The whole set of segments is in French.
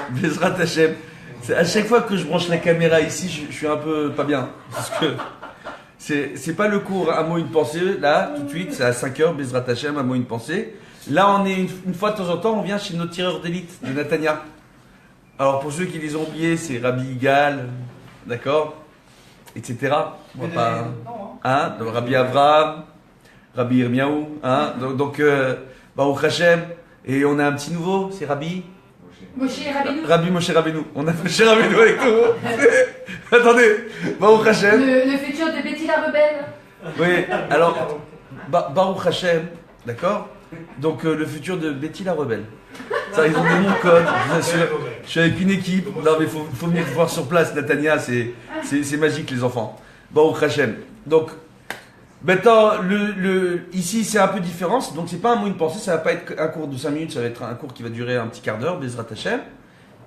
Bezrat Hashem. À chaque fois que je branche la caméra ici, je suis un peu pas bien. Parce que c'est pas le cours un mot, une pensée. Là, tout de suite, c'est à 5h, Bezrat Hashem, un mot, une pensée. Là, on est une fois de temps en temps, on vient chez nos tireurs d'élite de Natania. Alors, pour ceux qui les ont oubliés, c'est Rabbi Yigal, d'accord, etc. On va pas, hein, donc, Rabbi Avraham, Rabbi Yirmiyahu, hein, donc Baruch Hashem. Et on a un petit nouveau, c'est Rabbi Moshe Rabbeinu. Rabbi Moshe Rabbeinu. On a Moshe Rabbeinu avec nous. Attendez, Baruch Hashem. Le futur de Betty la rebelle. Oui, alors, Baruch Hashem, d'accord. Donc le futur de Betty la rebelle. Ça, ils ont donné mon code, je vous assure. Je suis avec une équipe. Non mais faut venir voir sur place, Natania, c'est magique les enfants. Baruch Hashem. Donc, maintenant, ici c'est un peu différent, donc c'est pas un mot, une pensée, ça va pas être un cours de 5 minutes, ça va être un cours qui va durer un petit quart d'heure, Bezrat Hashem.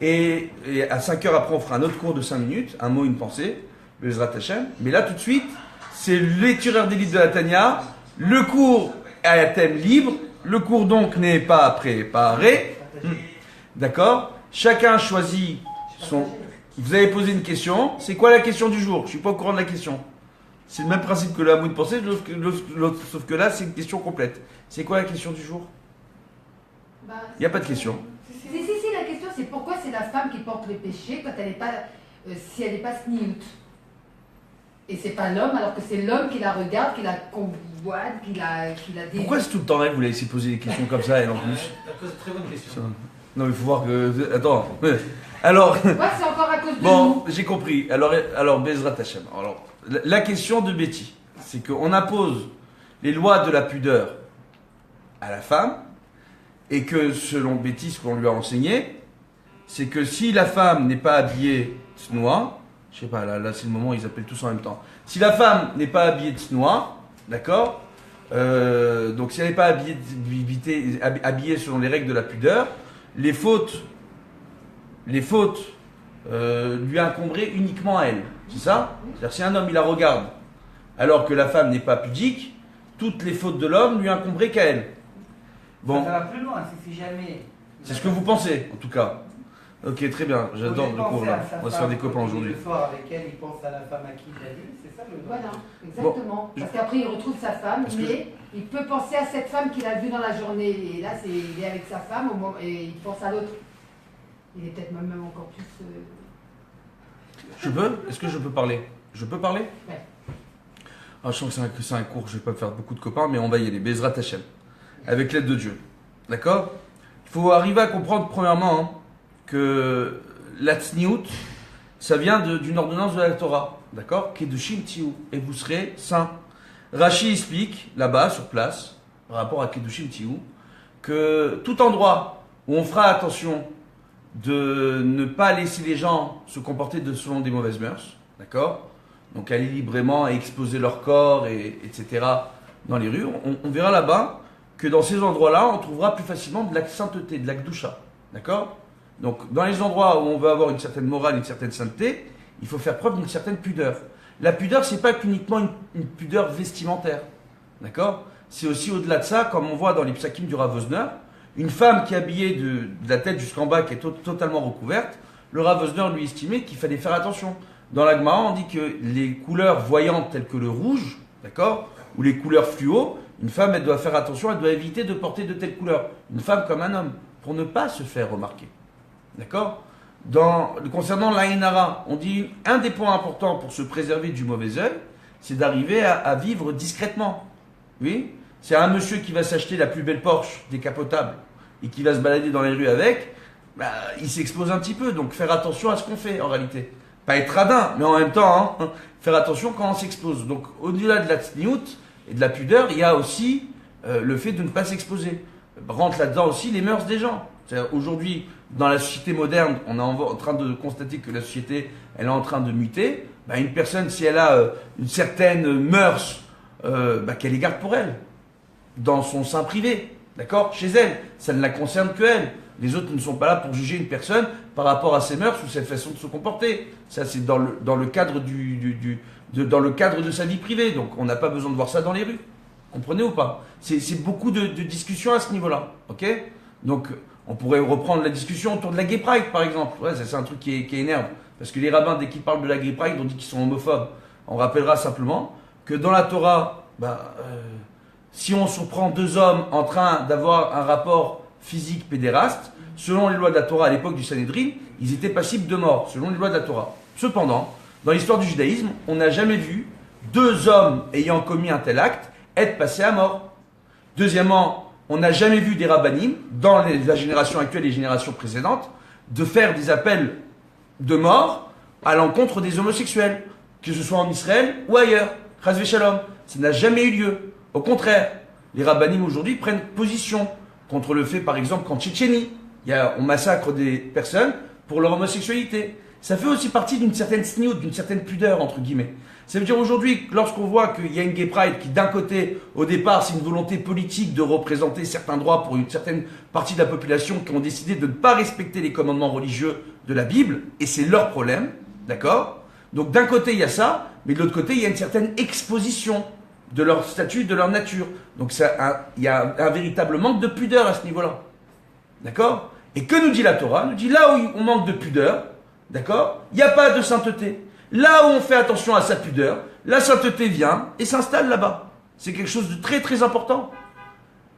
Et à 5h après on fera un autre cours de 5 minutes, un mot, une pensée, Bezrat Hashem. Mais là tout de suite, c'est les tireurs d'élite de Natania, le cours à thème libre, le cours donc n'est pas préparé. D'accord? Chacun choisit son... Vous avez posé une question, c'est quoi la question du jour? Je suis pas au courant de la question. C'est le même principe que le hameau de pensée, sauf que là c'est une question complète. C'est quoi la question du jour? Il n'y a pas de question. Si, la question c'est pourquoi c'est la femme qui porte le péché quand elle n'est pas, si elle n'est pas sniout. Et c'est pas l'homme, alors que c'est l'homme qui la regarde, qui la convoite, qui la désire. Pourquoi c'est tout le temps elle, vous laissez poser des questions comme ça, elle en plus? Très bonne question. Non, il faut voir que... Attends. Alors... Moi, c'est encore à cause de bon, nous. j'ai compris. Alors Bezrat Hashem. Alors, la question de Betty, c'est qu'on impose les lois de la pudeur à la femme, et que selon Betty, ce qu'on lui a enseigné, c'est que si la femme n'est pas habillée tsnoua, je sais pas, là c'est le moment où ils appellent tous en même temps. Si la femme n'est pas habillée tsnoua, d'accord, donc si elle n'est pas habillée selon les règles de la pudeur, les fautes lui incomberaient uniquement à elle. C'est ça? C'est-à-dire si un homme il la regarde alors que la femme n'est pas pudique, toutes les fautes de l'homme lui incomberaient qu'à elle. Bon. Ça va plus loin, si jamais. C'est ce que vous pensez, en tout cas. Ok, très bien. J'adore le cours là. On va se faire des copains aujourd'hui. Le soir avec elle, il pense à la femme à qui il a dit, c'est ça le. Voilà, exactement. Parce qu'après il retrouve sa femme, mais il peut penser à cette femme qu'il a vue dans la journée. Et là, il est avec sa femme et il pense à l'autre. Il est peut-être même encore plus. Je peux? Est-ce que je peux parler? Je peux parler? Ouais. Ah, je sens que c'est un cours, je vais pas me faire beaucoup de copains, mais on va y aller. Bezrat Hashem. Avec l'aide de Dieu. D'accord? Il faut arriver à comprendre, premièrement, hein, que la tsniout, ça vient d'une ordonnance de la Torah. D'accord? Kedushim tiou. Et vous serez saints. Rashi explique, là-bas, sur place, par rapport à Kedushim tiou, que tout endroit où on fera attention de ne pas laisser les gens se comporter selon des mauvaises mœurs, d'accord? Donc aller librement et exposer leur corps, etc. dans les rues, on verra là-bas que dans ces endroits-là, on trouvera plus facilement de la sainteté, de la kdusha, d'accord? Donc dans les endroits où on veut avoir une certaine morale, une certaine sainteté, il faut faire preuve d'une certaine pudeur. La pudeur, c'est pas qu'uniquement une pudeur vestimentaire, d'accord? C'est aussi au-delà de ça, comme on voit dans les psakim du Rav Wosner, une femme qui est habillée de la tête jusqu'en bas, qui est totalement recouverte, le Rav Wosner lui estimait qu'il fallait faire attention. Dans la Gemara, on dit que les couleurs voyantes telles que le rouge, d'accord, ou les couleurs fluo, une femme, elle doit faire attention, elle doit éviter de porter de telles couleurs. Une femme comme un homme, pour ne pas se faire remarquer. D'accord? Concernant l'Aïnara, on dit un des points importants pour se préserver du mauvais œil, c'est d'arriver à vivre discrètement. Oui? C'est un monsieur qui va s'acheter la plus belle Porsche décapotable et qui va se balader dans les rues avec, il s'expose un petit peu. Donc faire attention à ce qu'on fait en réalité. Pas être radin, mais en même temps, hein, faire attention quand on s'expose. Donc au-delà de la tsniout et de la pudeur, il y a aussi le fait de ne pas s'exposer. Rentre là-dedans aussi les mœurs des gens. Aujourd'hui, dans la société moderne, on est en train de constater que la société, elle est en train de muter. Une personne, si elle a une certaine mœurs, qu'elle les garde pour elle, dans son sein privé, d'accord, chez elle. Ça ne la concerne que elle. Les autres ne sont pas là pour juger une personne par rapport à ses mœurs ou cette façon de se comporter. Ça, c'est dans le cadre dans le cadre de sa vie privée. Donc, on n'a pas besoin de voir ça dans les rues. Comprenez ou pas? C'est beaucoup de discussions à ce niveau-là. Ok? Donc, on pourrait reprendre la discussion autour de la Gay Pride, par exemple. Ouais, c'est un truc qui énerve. Parce que les rabbins, dès qu'ils parlent de la Gay Pride, on dit qu'ils sont homophobes. On rappellera simplement que dans la Torah, si on surprend deux hommes en train d'avoir un rapport physique pédéraste, selon les lois de la Torah à l'époque du Sanhédrin, ils étaient passibles de mort, selon les lois de la Torah. Cependant, dans l'histoire du judaïsme, on n'a jamais vu deux hommes ayant commis un tel acte être passés à mort. Deuxièmement, on n'a jamais vu des rabbanim, dans la génération actuelle et les générations précédentes, de faire des appels de mort à l'encontre des homosexuels, que ce soit en Israël ou ailleurs. Chas v'shalom. Ça n'a jamais eu lieu. Au contraire, les rabbanim aujourd'hui prennent position contre le fait, par exemple, qu'en Tchétchénie, on massacre des personnes pour leur homosexualité. Ça fait aussi partie d'une certaine sniout, d'une certaine pudeur, entre guillemets. Ça veut dire aujourd'hui, lorsqu'on voit qu'il y a une Gay Pride qui, d'un côté, au départ, c'est une volonté politique de représenter certains droits pour une certaine partie de la population qui ont décidé de ne pas respecter les commandements religieux de la Bible, et c'est leur problème, d'accord? Donc d'un côté, il y a ça, mais de l'autre côté, il y a une certaine exposition de leur statut, de leur nature. Donc il y a un véritable manque de pudeur à ce niveau-là. D'accord? Et que nous dit la Torah? Nous dit là où on manque de pudeur, d'accord? Il n'y a pas de sainteté. Là où on fait attention à sa pudeur, la sainteté vient et s'installe là-bas. C'est quelque chose de très très important.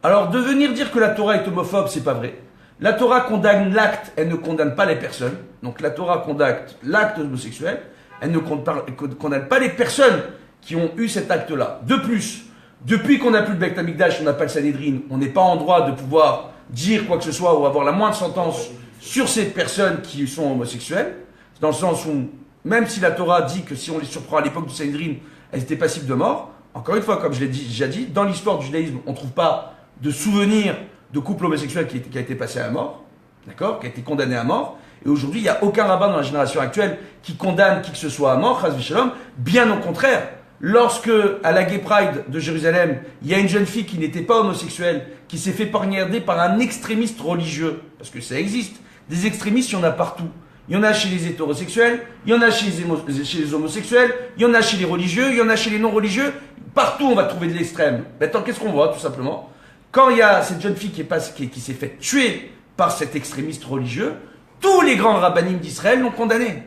Alors de venir dire que la Torah est homophobe, c'est pas vrai. La Torah condamne l'acte, elle ne condamne pas les personnes. Donc la Torah condamne l'acte homosexuel, elle ne condamne pas les personnes qui ont eu cet acte-là. De plus, depuis qu'on n'a plus le Beit Hamikdash, on n'a pas le Sanhédrin, on n'est pas en droit de pouvoir dire quoi que ce soit ou avoir la moindre sentence sur ces personnes qui sont homosexuelles, dans le sens où, même si la Torah dit que si on les surprend à l'époque du Sanhédrin, elles étaient passibles de mort, encore une fois, comme je l'ai déjà dit, dans l'histoire du judaïsme, on ne trouve pas de souvenir de couple homosexuel qui a été passé à mort, d'accord, qui a été condamné à mort, et aujourd'hui, il n'y a aucun rabbin dans la génération actuelle qui condamne qui que ce soit à mort, chas v'shalom, bien au contraire. Lorsque, à la Gay Pride de Jérusalem, il y a une jeune fille qui n'était pas homosexuelle, qui s'est fait poignarder par un extrémiste religieux, parce que ça existe, des extrémistes, il y en a partout. Il y en a chez les hétérosexuels, il y en a chez les homosexuels, il y en a chez les religieux, il y en a chez les non-religieux. Partout, on va trouver de l'extrême. Maintenant, qu'est-ce qu'on voit, tout simplement? Quand il y a cette jeune fille qui s'est fait tuer par cet extrémiste religieux, tous les grands rabbinim d'Israël l'ont condamné.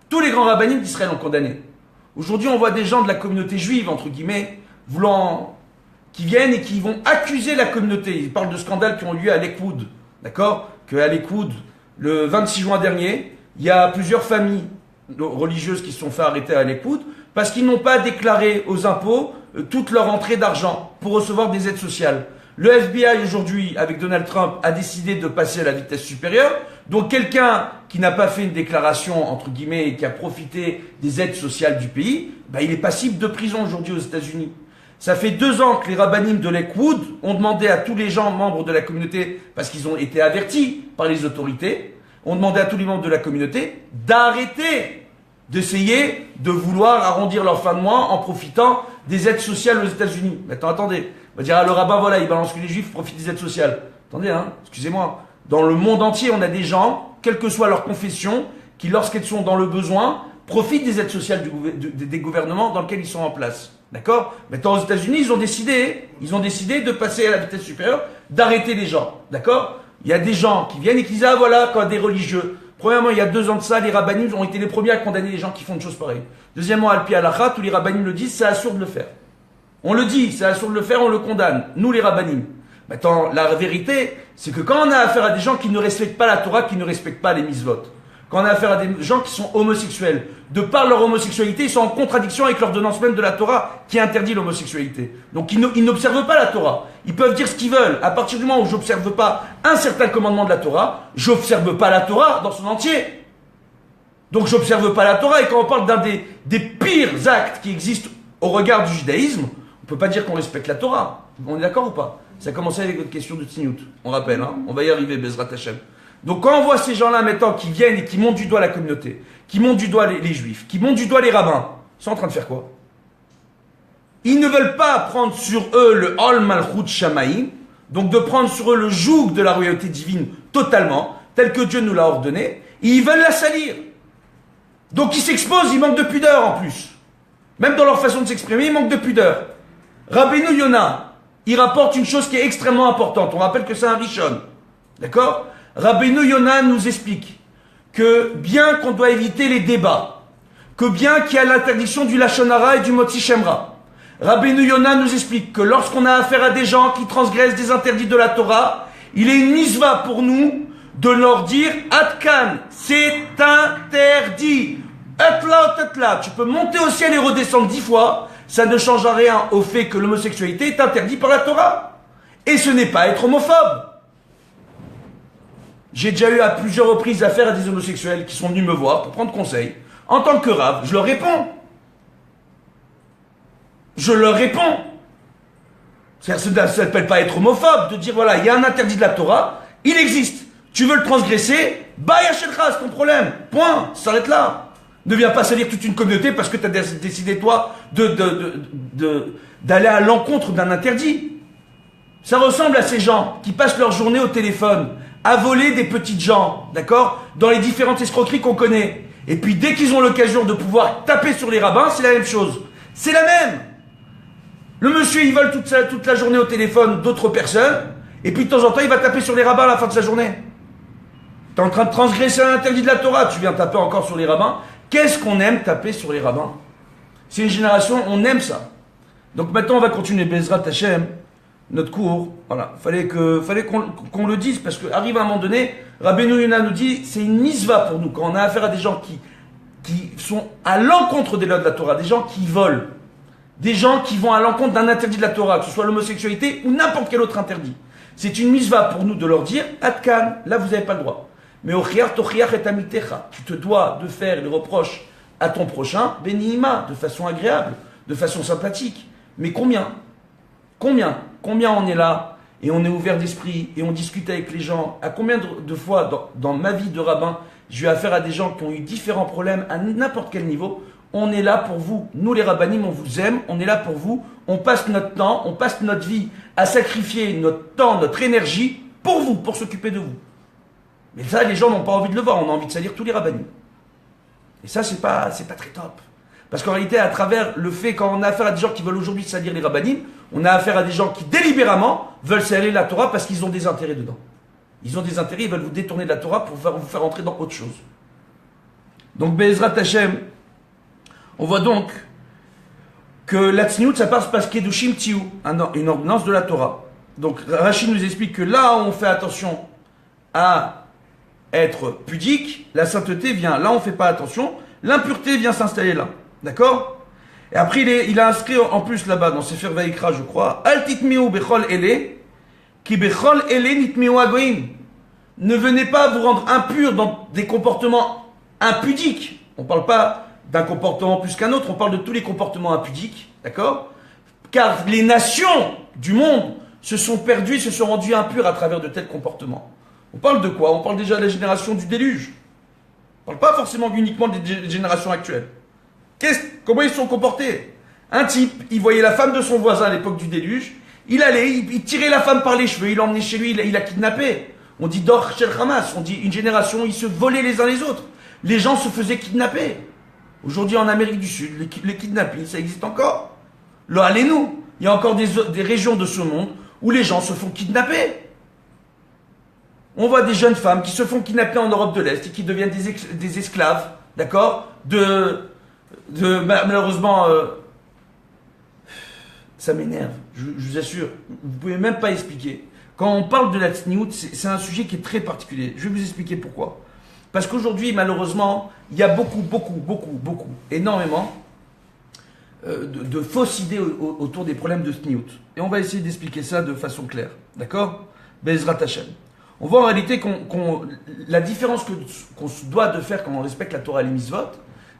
Tous les grands rabbinim d'Israël l'ont condamné. Aujourd'hui, on voit des gens de la communauté juive, entre guillemets, qui viennent et qui vont accuser la communauté. Ils parlent de scandales qui ont lieu à Lakewood. D'accord? Qu'à Lakewood, le 26 juin dernier, il y a plusieurs familles religieuses qui se sont fait arrêter à Lakewood parce qu'ils n'ont pas déclaré aux impôts toute leur entrée d'argent pour recevoir des aides sociales. Le FBI aujourd'hui, avec Donald Trump, a décidé de passer à la vitesse supérieure. Donc quelqu'un qui n'a pas fait une déclaration, entre guillemets, et qui a profité des aides sociales du pays, il est passible de prison aujourd'hui aux États-Unis. Ça fait 2 ans que les rabbinim de Lakewood ont demandé à tous les gens membres de la communauté, parce qu'ils ont été avertis par les autorités, ont demandé à tous les membres de la communauté d'arrêter d'essayer de vouloir arrondir leur fin de mois en profitant des aides sociales aux États-Unis. Maintenant, attendez. On va dire, le rabbin, voilà, il balance que les juifs profitent des aides sociales. Attendez, excusez-moi. Dans le monde entier, on a des gens, quelle que soit leur confession, qui, lorsqu'elles sont dans le besoin, profitent des aides sociales des gouvernements dans lesquels ils sont en place. D'accord? Maintenant, aux États-Unis, ils ont décidé de passer à la vitesse supérieure, d'arrêter les gens. D'accord? Il y a des gens qui viennent et qui disent, ah voilà, quand des religieux. Premièrement, il y a 2 ans de ça, les rabbinim ont été les premiers à condamner les gens qui font une chose pareille. Deuxièmement, Al-Pi Halakha, tous les rabbinim le disent, c'est assourd de le faire. On le dit, c'est assourd de le faire, on le condamne. Nous, les rabbinim. Maintenant, la vérité, c'est que quand on a affaire à des gens qui ne respectent pas la Torah, qui ne respectent pas les mitzvot, quand on a affaire à des gens qui sont homosexuels, de par leur homosexualité, ils sont en contradiction avec l'ordonnance même de la Torah qui interdit l'homosexualité. Donc ils n'observent pas la Torah. Ils peuvent dire ce qu'ils veulent. À partir du moment où j'observe pas un certain commandement de la Torah, j'observe pas la Torah dans son entier. Donc j'observe pas la Torah, et quand on parle d'un des pires actes qui existent au regard du judaïsme, on peut pas dire qu'on respecte la Torah. On est d'accord ou pas? Ça a commencé avec votre question de Tzniut. On rappelle, on va y arriver, Bezrat Hashem. Donc quand on voit ces gens-là maintenant qui viennent et qui montent du doigt la communauté, qui montent du doigt les juifs, qui montent du doigt les rabbins, ils sont en train de faire quoi? Ils ne veulent pas prendre sur eux le Ol Malchut Shamaïm, donc de prendre sur eux le joug de la royauté divine totalement, tel que Dieu nous l'a ordonné, et ils veulent la salir. Donc ils s'exposent, ils manquent de pudeur en plus. Même dans leur façon de s'exprimer, ils manquent de pudeur. Rabbeinu Yonah, il rapporte une chose qui est extrêmement importante. On rappelle que c'est un Rishon. D'accord? Rabbeinu Yonah nous explique que bien qu'on doit éviter les débats, que bien qu'il y a l'interdiction du Lachon Hara et du Motzi Shemra, Rabbeinu Yonah nous explique que lorsqu'on a affaire à des gens qui transgressent des interdits de la Torah, il est une misva pour nous de leur dire Atkan, c'est interdit. Etla, tu peux monter au ciel et redescendre 10 fois, ça ne change rien au fait que l'homosexualité est interdite par la Torah. Et ce n'est pas être homophobe. J'ai déjà eu à plusieurs reprises affaire à des homosexuels qui sont venus me voir pour prendre conseil. En tant que rave, je leur réponds. Je leur réponds. Ça ne s'appelle pas être homophobe, de dire voilà, il y a un interdit de la Torah, il existe. Tu veux le transgresser, bah yachelcha, c'est ton problème. Point, ça s'arrête là. Ne viens pas salir toute une communauté parce que tu as décidé, toi, d'aller à l'encontre d'un interdit. Ça ressemble à ces gens qui passent leur journée au téléphone à voler des petites gens, d'accord, dans les différentes escroqueries qu'on connaît. Et puis dès qu'ils ont l'occasion de pouvoir taper sur les rabbins, c'est la même chose. C'est la même. Le monsieur, il vole toute la journée au téléphone d'autres personnes, et puis de temps en temps, il va taper sur les rabbins à la fin de sa journée. Tu es en train de transgresser un interdit de la Torah, tu viens taper encore sur les rabbins. Qu'est-ce qu'on aime taper sur les rabbins? C'est une génération, on aime ça. Donc maintenant, on va continuer Bezrat Hashem, notre cours. Voilà, fallait qu'on le dise, parce qu'arrive à un moment donné, Rabbeinu Yonah nous dit, c'est une misva pour nous, quand on a affaire à des gens qui sont à l'encontre des lois de la Torah, des gens qui volent, des gens qui vont à l'encontre d'un interdit de la Torah, que ce soit l'homosexualité ou n'importe quel autre interdit. C'est une misva pour nous de leur dire, Atkan, là vous n'avez pas le droit. Mais tu te dois de faire les reproches à ton prochain, Benihima, de façon agréable, de façon sympathique. Mais combien on est là, et on est ouvert d'esprit, et on discute avec les gens. À combien de fois dans ma vie de rabbin, j'ai eu affaire à des gens qui ont eu différents problèmes à n'importe quel niveau. On est là pour vous. Nous les rabbinim, on vous aime, on est là pour vous. On passe notre temps, on passe notre vie à sacrifier notre temps, notre énergie pour vous, pour s'occuper de vous. Mais ça, les gens n'ont pas envie de le voir, on a envie de salir tous les rabbinim. Et ça, c'est pas très top. Parce qu'en réalité, à travers le fait, quand on a affaire à des gens qui veulent aujourd'hui salir les rabbinim, on a affaire à des gens qui délibérément veulent salir la Torah parce qu'ils ont des intérêts dedans. Ils ont des intérêts, ils veulent vous détourner de la Torah pour vous faire entrer dans autre chose. Donc, Be'ezrat Hashem, on voit donc que la tzniout, ça passe par Kedushim Tiou, une ordonnance de la Torah. Donc, Rachid nous explique que là où on fait attention à être pudique, la sainteté vient. Là, on ne fait pas attention. L'impureté vient s'installer là. D'accord? Et après, il a inscrit en plus là-bas, dans Sefer Vayikra, je crois, Al titmiu bechol ele, ki bechol ele nitmiu agoim. Ne venez pas vous rendre impur dans des comportements impudiques. On ne parle pas d'un comportement plus qu'un autre, on parle de tous les comportements impudiques. D'accord? Car les nations du monde se sont perdues, se sont rendues impures à travers de tels comportements. On parle de quoi? On parle déjà de la génération du déluge. On ne parle pas forcément uniquement des générations actuelles. Comment ils se sont comportés? Un type, il voyait la femme de son voisin à l'époque du déluge, il allait, il tirait la femme par les cheveux, il l'emmenait chez lui, il la kidnappait. On dit Dor Shel Hamas, on dit une génération, ils se volaient les uns les autres. Les gens se faisaient kidnapper. Aujourd'hui en Amérique du Sud, les kidnappings, ça existe encore. Là, allez-nous. Il y a encore des régions de ce monde où les gens se font kidnapper. On voit des jeunes femmes qui se font kidnapper en Europe de l'Est et qui deviennent des esclaves, d'accord, malheureusement, ça m'énerve, je vous assure, vous ne pouvez même pas expliquer. Quand on parle de la tzniout, c'est un sujet qui est très particulier. Je vais vous expliquer pourquoi. Parce qu'aujourd'hui, malheureusement, il y a énormément de fausses idées autour des problèmes de tzniout. Et on va essayer d'expliquer ça de façon claire, d'accord? Be'ezrat Hashem. On voit en réalité la différence qu'on se doit de faire quand on respecte la Torah et les mitzvot,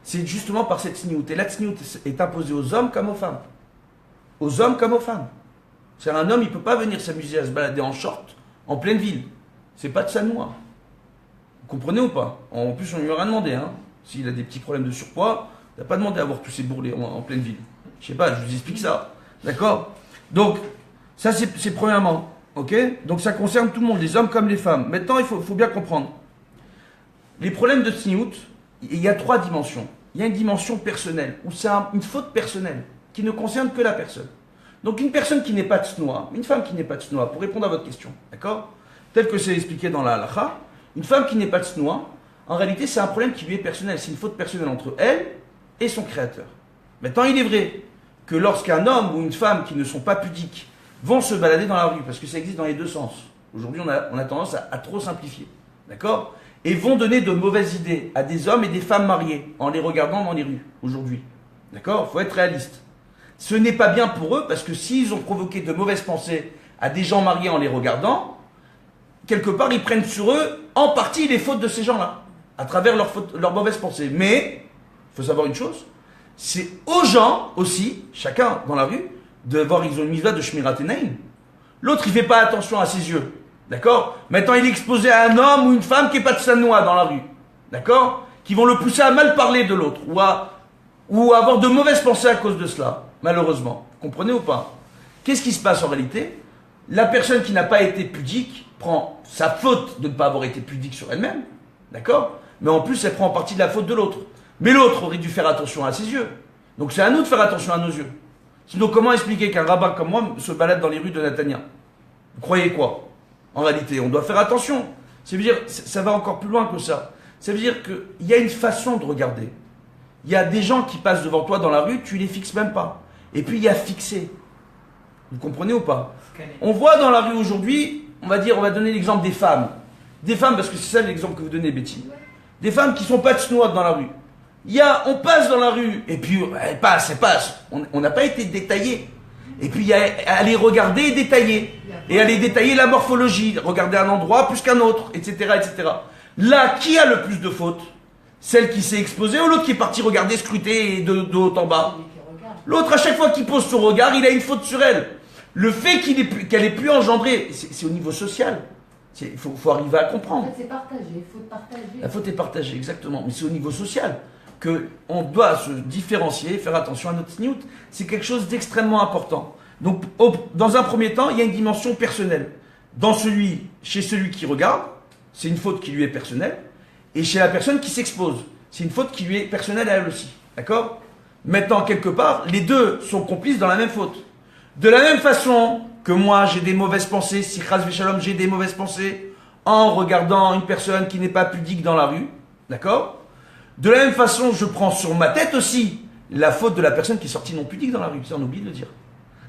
c'est justement par cette tzniout. Et la tzniout est imposée aux hommes comme aux femmes. Aux hommes comme aux femmes. C'est-à-dire un homme, il ne peut pas venir s'amuser à se balader en short en pleine ville. C'est pas de sa noix. Vous comprenez ou pas? En plus, on lui aura demandé. Hein. S'il a des petits problèmes de surpoids, il n'a pas demandé à avoir tous ses bourrelets en pleine ville. Je sais pas, je vous explique ça. D'accord? Donc, ça c'est premièrement. Ok? Donc ça concerne tout le monde, les hommes comme les femmes. Maintenant, il faut bien comprendre. Les problèmes de tzniout, il y a 3 dimensions. Il y a une dimension personnelle, où c'est une faute personnelle, qui ne concerne que la personne. Donc une personne qui n'est pas tsnoa, une femme qui n'est pas tsnoa, pour répondre à votre question, d'accord? tel que c'est expliqué dans la halakha, une femme qui n'est pas tsnoua, en réalité c'est un problème qui lui est personnel, c'est une faute personnelle entre elle et son créateur. Maintenant il est vrai que lorsqu'un homme ou une femme qui ne sont pas pudiques vont se balader dans la rue, parce que ça existe dans les deux sens, aujourd'hui on a tendance à trop simplifier, d'accord, et vont donner de mauvaises idées à des hommes et des femmes mariés en les regardant dans les rues aujourd'hui, d'accord, il faut être réaliste. Ce n'est pas bien pour eux parce que s'ils ont provoqué de mauvaises pensées à des gens mariés en les regardant, quelque part ils prennent sur eux en partie les fautes de ces gens-là, à travers leurs mauvaises pensées. Mais, il faut savoir une chose, c'est aux gens aussi, chacun dans la rue, de voir, ils ont une mise-là de Shmirat Einaim. L'autre il ne fait pas attention à ses yeux, d'accord. Maintenant il est exposé à un homme ou une femme qui n'est pas de sanoua dans la rue, d'accord, qui vont le pousser à mal parler de l'autre, ou à avoir de mauvaises pensées à cause de cela. Malheureusement, vous comprenez ou pas? Qu'est-ce qui se passe en réalité? La personne qui n'a pas été pudique prend sa faute de ne pas avoir été pudique sur elle-même, d'accord? Mais en plus, elle prend en partie de la faute de l'autre. Mais l'autre aurait dû faire attention à ses yeux. Donc c'est à nous de faire attention à nos yeux. Sinon, comment expliquer qu'un rabbin comme moi se balade dans les rues de Netanya? Vous croyez quoi? En réalité, on doit faire attention. Ça veut dire, ça va encore plus loin que ça. Ça veut dire qu'il y a une façon de regarder. Il y a des gens qui passent devant toi dans la rue, tu les fixes même pas. Et puis il y a fixé. Vous comprenez ou pas? On voit dans la rue aujourd'hui, on va donner l'exemple des femmes. Des femmes, parce que c'est ça l'exemple que vous donnez, Betty. Des femmes qui sont pas tsnoua dans la rue. On passe dans la rue, et puis elles passent. On n'a pas été détaillé. Et puis il y a à les regarder et détailler. Et à les détailler la morphologie, regarder un endroit plus qu'un autre, etc., etc. Là, qui a le plus de fautes? Celle qui s'est exposée ou l'autre qui est parti regarder, scruter de haut en bas? L'autre, à chaque fois qu'il pose son regard, il a une faute sur elle. Le fait qu'elle ait pu engendrer, c'est au niveau social. Il faut arriver à comprendre. En fait, c'est partagé, il faut partager. La faute est partagée, exactement. Mais c'est au niveau social qu'on doit se différencier, faire attention à notre sniout. C'est quelque chose d'extrêmement important. Donc, dans un premier temps, il y a une dimension personnelle. Chez celui qui regarde, c'est une faute qui lui est personnelle. Et chez la personne qui s'expose, c'est une faute qui lui est personnelle à elle aussi. D'accord? Maintenant, quelque part, les deux sont complices dans la même faute. De la même façon que moi, j'ai des mauvaises pensées, si Chas Veshalom, j'ai des mauvaises pensées en regardant une personne qui n'est pas pudique dans la rue. D'accord? De la même façon, je prends sur ma tête aussi la faute de la personne qui est sortie non pudique dans la rue. Ça, on oublie de le dire.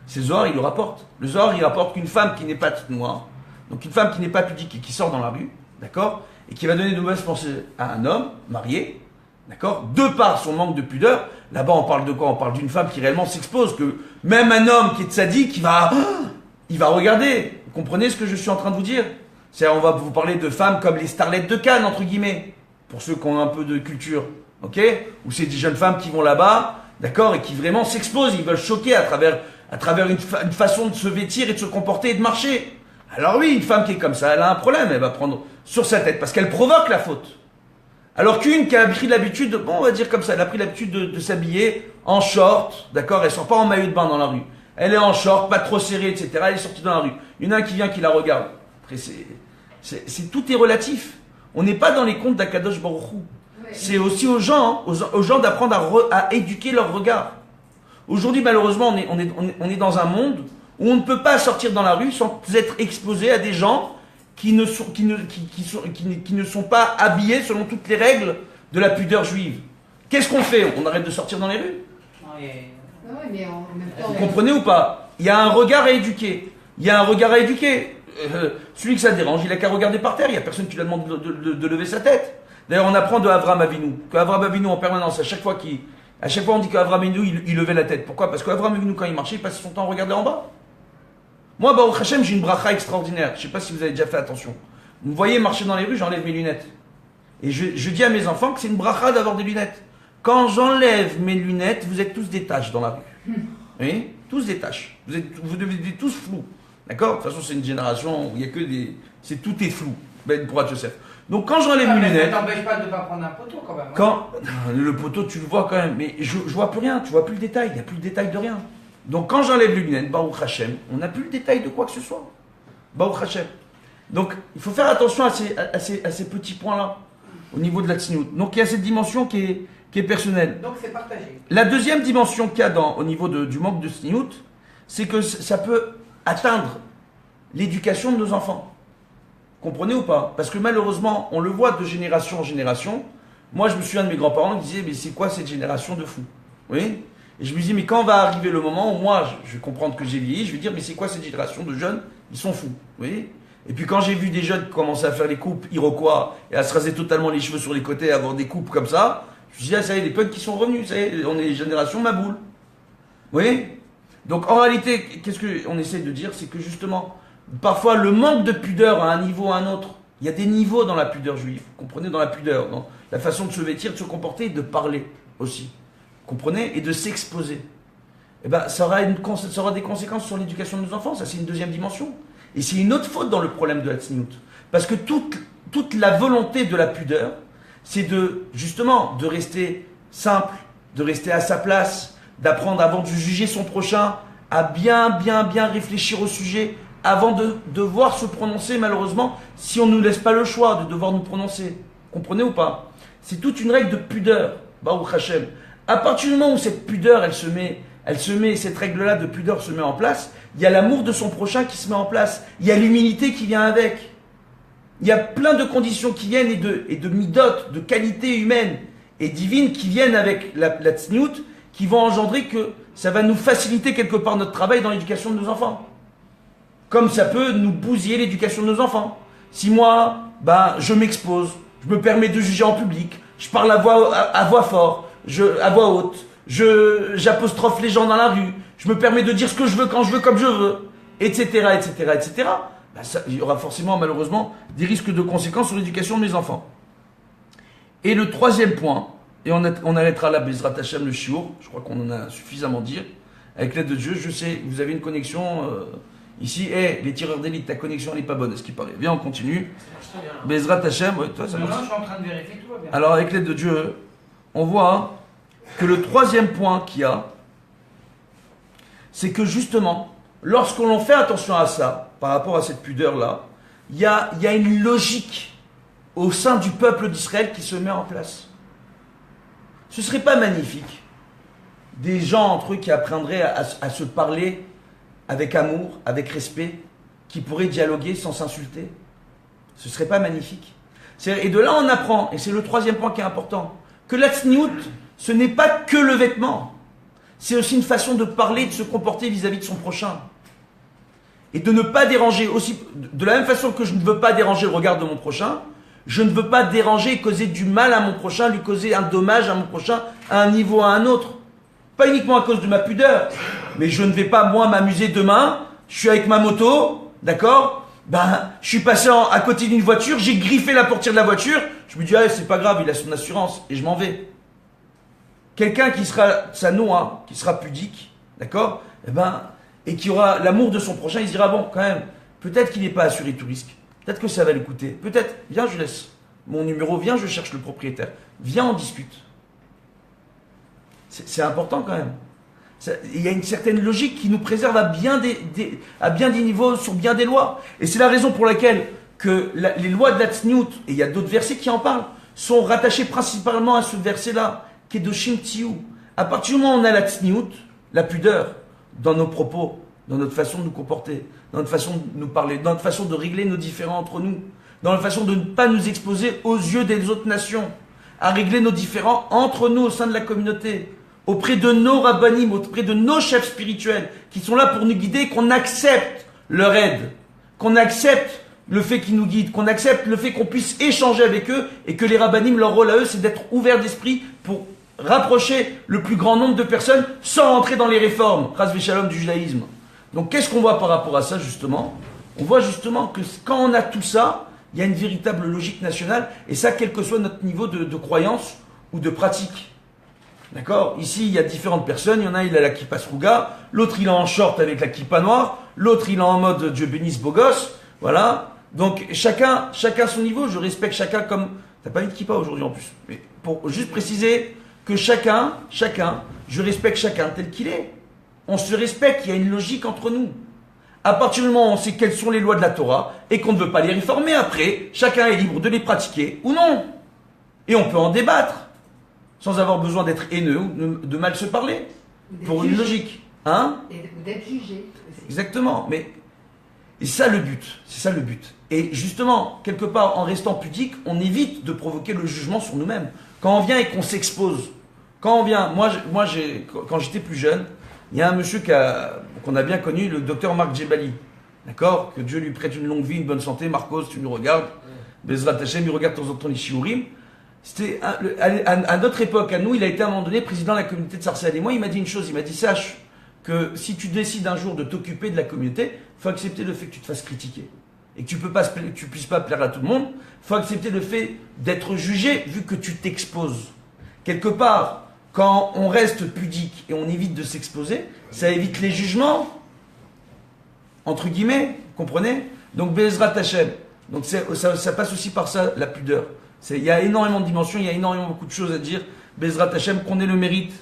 C'est Zohar, il le rapporte. Le Zohar, il rapporte qu'une femme qui n'est pas noire, donc une femme qui n'est pas pudique et qui sort dans la rue, d'accord, et qui va donner de mauvaises pensées à un homme marié, d'accord, de par son manque de pudeur. Là-bas, on parle de quoi? On parle d'une femme qui réellement s'expose, que même un homme qui est tzaddik, il va regarder. Vous comprenez ce que je suis en train de vous dire? C'est-à-dire, on va vous parler de femmes comme les starlettes de Cannes, entre guillemets, pour ceux qui ont un peu de culture, ok? Ou c'est des jeunes femmes qui vont là-bas, d'accord, et qui vraiment s'exposent, ils veulent choquer à travers une façon de se vêtir et de se comporter et de marcher. Alors oui, une femme qui est comme ça, elle a un problème, elle va prendre sur sa tête, parce qu'elle provoque la faute. Alors qu'une qui a pris l'habitude, on va dire comme ça, elle a pris l'habitude de s'habiller en short, d'accord, elle sort pas en maillot de bain dans la rue. Elle est en short, pas trop serrée, etc. Elle est sortie dans la rue. Il y en a un qui vient, qui la regarde. Après, tout est relatif. On n'est pas dans les contes d'Akadosh Baruch Hu. Ouais. C'est aussi aux gens d'apprendre à éduquer leur regard. Aujourd'hui, malheureusement, on est dans un monde où on ne peut pas sortir dans la rue sans être exposé à des gens qui ne sont pas habillés selon toutes les règles de la pudeur juive. Qu'est-ce qu'on fait? On arrête de sortir dans les rues? Ouais, mais en même temps, Vous comprenez ou pas? Il y a un regard à éduquer. Celui que ça dérange, il a qu'à regarder par terre. Il n'y a personne qui lui demande de lever sa tête. D'ailleurs, on apprend de Avraham Avinu qu'Avraham Avinu en permanence, à chaque fois on dit qu'Avraham Avinu il levait la tête. Pourquoi? Parce qu'Avraham Avinu, quand il marchait, il passait son temps à regarder en bas. Moi, Baruch Hashem, j'ai une bracha extraordinaire. Je ne sais pas si vous avez déjà fait attention. Vous me voyez marcher dans les rues, j'enlève mes lunettes. Et je dis à mes enfants que c'est une bracha d'avoir des lunettes. Quand j'enlève mes lunettes, vous êtes tous des taches dans la rue. Oui? Tous des taches. Vous devenez tous flous. D'accord? De toute façon, c'est une génération où il n'y a que des... tout est flou. Ben pour Joseph. Donc quand j'enlève mes lunettes... Ça t'empêche pas de ne pas prendre un poteau quand même. Hein. Le poteau, tu le vois quand même. Mais je vois plus rien. Tu vois plus le détail. Il n'y a plus le détail de rien. Donc quand j'enlève les lunettes, Baruch Hashem, on n'a plus le détail de quoi que ce soit. Baruch Hashem. Donc il faut faire attention à ces petits points-là, au niveau de la tsniout. Donc il y a cette dimension qui est personnelle. Donc c'est partagé. La deuxième dimension qu'il y a au niveau du manque de tsniout, c'est que ça peut atteindre l'éducation de nos enfants. Comprenez ou pas? Parce que malheureusement, on le voit de génération en génération. Moi, je me souviens de mes grands-parents qui disaient, mais c'est quoi cette génération de fous? Oui. Et je me dis, mais quand va arriver le moment où moi, je vais comprendre que j'ai vieilli, je vais dire, mais c'est quoi cette génération de jeunes? Ils sont fous. Oui. Et puis quand j'ai vu des jeunes commencer à faire les coupes iroquois et à se raser totalement les cheveux sur les côtés, à avoir des coupes comme ça, je me suis dit, ah, ça y est, les punks qui sont revenus, ça y est, on est génération Maboule. Oui. Donc en réalité, qu'est-ce qu'on essaie de dire? C'est que justement, parfois le manque de pudeur à un niveau ou à un autre, il y a des niveaux dans la pudeur juive. Comprenez, dans la pudeur, dans la façon de se vêtir, de se comporter et de parler aussi. Comprenez? Et de s'exposer. Eh ben, ça aura des conséquences sur l'éducation de nos enfants. Ça, c'est une deuxième dimension. Et c'est une autre faute dans le problème de la tzniut. Parce que toute la volonté de la pudeur, c'est justement, de rester simple, de rester à sa place, d'apprendre avant de juger son prochain, à bien réfléchir au sujet, avant de devoir se prononcer, malheureusement, si on ne nous laisse pas le choix de devoir nous prononcer. Comprenez ou pas? C'est toute une règle de pudeur, Baruch Hashem. À partir du moment où cette pudeur, cette règle-là de pudeur se met en place, il y a l'amour de son prochain qui se met en place. Il y a l'humilité qui vient avec. Il y a plein de conditions qui viennent et de midot, de qualité humaine et divine qui viennent avec la tzniut, qui vont engendrer que ça va nous faciliter quelque part notre travail dans l'éducation de nos enfants. Comme ça peut nous bousiller l'éducation de nos enfants. Si moi, je m'expose, je me permets de juger en public, je parle à voix forte, à voix haute, j'apostrophe les gens dans la rue, je me permets de dire ce que je veux, quand je veux, comme je veux, etc., il y aura forcément, malheureusement, des risques de conséquences sur l'éducation de mes enfants. Et le troisième point, et on arrêtera là, Bezrat Hashem, le shiur, je crois qu'on en a suffisamment dit, avec l'aide de Dieu, je sais, vous avez une connexion ici, les tireurs d'élite, ta connexion n'est pas bonne, est-ce qu'il paraît? Viens, on continue. Bezrat Hashem, ouais, toi, ça marche. Non, je suis en train de vérifier, tout va bien. Alors, avec l'aide de Dieu, on voit que le troisième point qu'il y a, c'est que justement, lorsqu'on fait attention à ça, par rapport à cette pudeur-là, il y a une logique au sein du peuple d'Israël qui se met en place. Ce ne serait pas magnifique des gens entre eux qui apprendraient à se parler avec amour, avec respect, qui pourraient dialoguer sans s'insulter? Ce ne serait pas magnifique? Et de là on apprend, et c'est le troisième point qui est important, que la tzniut, ce n'est pas que le vêtement. C'est aussi une façon de parler, de se comporter vis-à-vis de son prochain. Et de ne pas déranger aussi, de la même façon que je ne veux pas déranger le regard de mon prochain, je ne veux pas déranger et causer du mal à mon prochain, lui causer un dommage à mon prochain, à un niveau ou à un autre. Pas uniquement à cause de ma pudeur, mais je ne vais pas, moi, m'amuser demain, je suis avec ma moto, d'accord? Je suis passé à côté d'une voiture, j'ai griffé la portière de la voiture, je me dis, c'est pas grave, il a son assurance, et je m'en vais. Quelqu'un qui sera sanoa, qui sera pudique, d'accord? Et qui aura l'amour de son prochain, il se dira, bon, quand même, peut-être qu'il n'est pas assuré tout risque. Peut-être que ça va le coûter. Peut-être, viens, je laisse mon numéro, viens, je cherche le propriétaire. Viens, on discute. C'est important quand même. Il y a une certaine logique qui nous préserve à bien des niveaux, sur bien des lois. Et c'est la raison pour laquelle que les lois de la tzniut, et il y a d'autres versets qui en parlent, sont rattachés principalement à ce verset-là, Kedoshim Tziyu. À partir du moment où on a la tzniut, la pudeur, dans nos propos, dans notre façon de nous comporter, dans notre façon de nous parler, dans notre façon de régler nos différends entre nous, dans la façon de ne pas nous exposer aux yeux des autres nations, à régler nos différends entre nous au sein de la communauté, auprès de nos rabbanim, auprès de nos chefs spirituels, qui sont là pour nous guider, qu'on accepte leur aide, qu'on accepte le fait qu'ils nous guident, qu'on accepte le fait qu'on puisse échanger avec eux, et que les rabbanim, leur rôle à eux, c'est d'être ouverts d'esprit pour rapprocher le plus grand nombre de personnes sans rentrer dans les réformes, Chas v'Shalom, du judaïsme. Donc qu'est-ce qu'on voit par rapport à ça justement? On voit justement que quand on a tout ça, il y a une véritable logique nationale, et ça quel que soit notre niveau de croyance ou de pratique. D'accord? Ici il y a différentes personnes, il y en a il a la kippa sruga, l'autre il est en short avec la kippa noire, l'autre il est en mode Dieu bénisse beau gosse, voilà. Donc chacun son niveau, je respecte chacun comme... T'as pas mis de kippa aujourd'hui en plus, mais pour juste préciser que chacun, je respecte chacun tel qu'il est. On se respecte, il y a une logique entre nous. À partir du moment où on sait quelles sont les lois de la Torah et qu'on ne veut pas les réformer après, chacun est libre de les pratiquer ou non. Et on peut en débattre, sans avoir besoin d'être haineux ou de mal se parler, pour une logique. Ou d'être jugé aussi. Exactement, mais Et c'est ça le but, c'est ça le but. Et justement, quelque part, en restant pudique, on évite de provoquer le jugement sur nous-mêmes. Quand on vient et qu'on s'expose, quand j'étais plus jeune, il y a un monsieur qu'on a bien connu, le docteur Marc Djebali. D'accord? Que Dieu lui prête une longue vie, une bonne santé. Marcos, tu nous regardes. Bezrat Hashem, il regarde de temps en temps les shiurim. C'était à notre époque, à nous, il a été à un moment donné président de la communauté de Sarcelles. Et moi, il m'a dit une chose, il m'a dit, sache que si tu décides un jour de t'occuper de la communauté, il faut accepter le fait que tu te fasses critiquer. Et que tu puisses pas plaire à tout le monde. Il faut accepter le fait d'être jugé vu que tu t'exposes. Quelque part, quand on reste pudique et on évite de s'exposer, ça évite les jugements, entre guillemets, comprenez? Donc Bezrat Hashem. Donc ça passe aussi par ça, la pudeur. Il y a énormément de dimensions, il y a énormément beaucoup de choses à dire. Bezrat Hashem, qu'on ait le mérite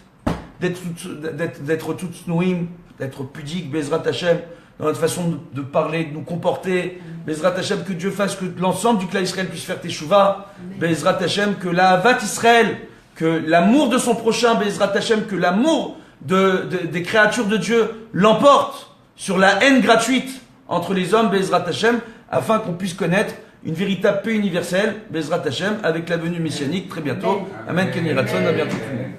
d'être toutes nouim, d'être pudique, Bezrat Hashem, dans notre façon de parler, de nous comporter. Bezrat Hashem, que Dieu fasse que l'ensemble du clan Israël puisse faire teshuva. Bezrat Hashem, que la Havat Israël, que l'amour de son prochain, Bezrat Hashem, que l'amour des créatures de Dieu l'emporte sur la haine gratuite entre les hommes, Bezrat Hashem, afin qu'on puisse connaître une véritable paix universelle, Bezrat Hashem, avec la venue messianique très bientôt. Amen, Kenny Ratson, à bientôt tout le monde.